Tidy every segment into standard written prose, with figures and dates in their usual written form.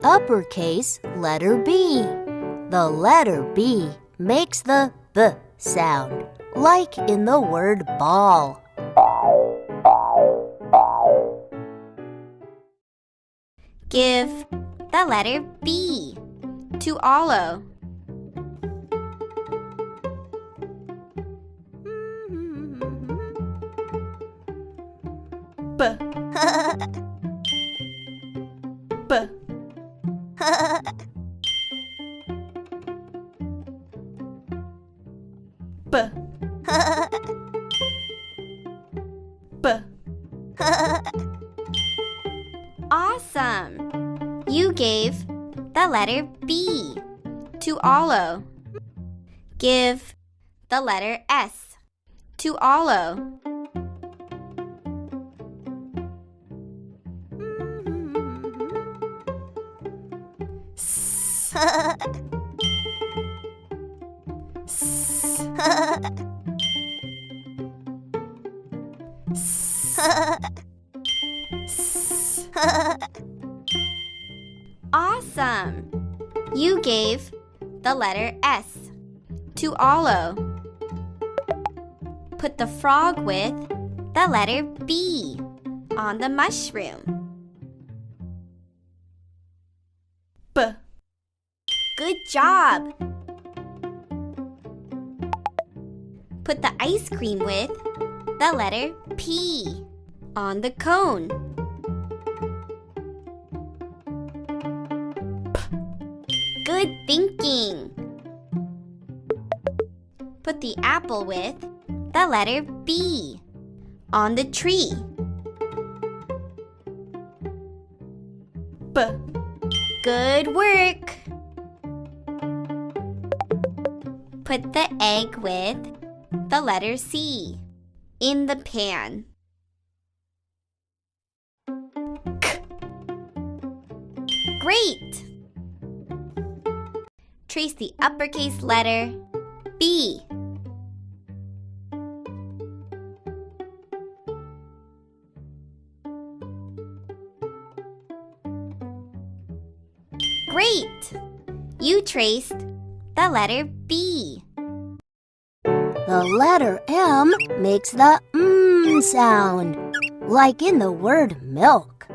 uppercase letter B. The letter B makes the B sound, like in the word ball. Give the letter B to Olo. B. B. B. B. Awesome! You gave the letter B to Olo. Give the letter S to Olo. S. S. S. Awesome! You gave the letter S to Olo. Put the frog with the letter B on the mushroom. B. Good job! Put the ice cream with the letter P on the cone. P. Good thinking! Put the apple with the letter B on the tree. B. Good work! Put the egg with the letter C in the pan. K. Great! Trace the uppercase letter B. Great! You traced the letter B. The letter M makes the sound, like in the word milk.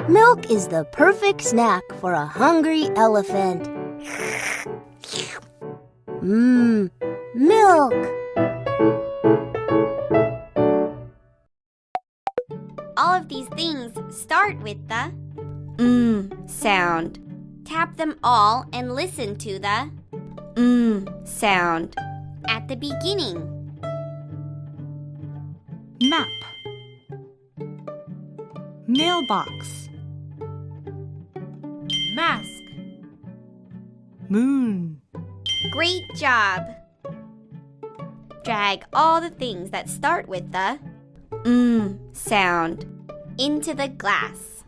Milk is the perfect snack for a hungry elephant. Milk! All of these things start with the sound. Tap them all and listen to the sound at the beginning. Map, mailbox, mask, moon. Great job! Drag all the things that start with the sound into the glass.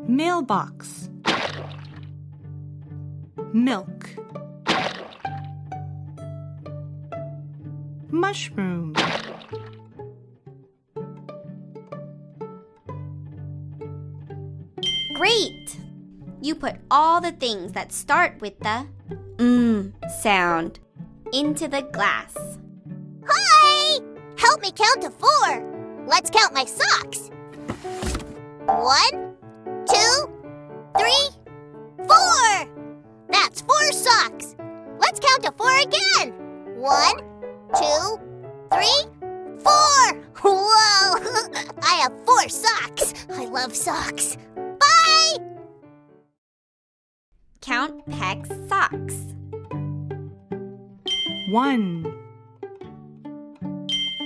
Mailbox, milk, mushroom, Great! You put all the things that start with the sound into the glass. Hi! Help me count to 4. Let's count my socks. 1, 2, 3, 4. That's 4 socks. Let's count to 4 again. 1, 2, 3, 4. Whoa! I have 4 socks. I love socks. Bye! Count Peck's socks. 1,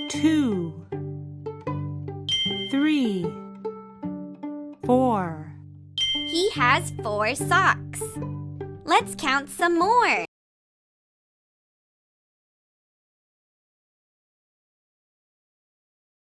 2, 3, 4. He has 4 socks. Let's count some more.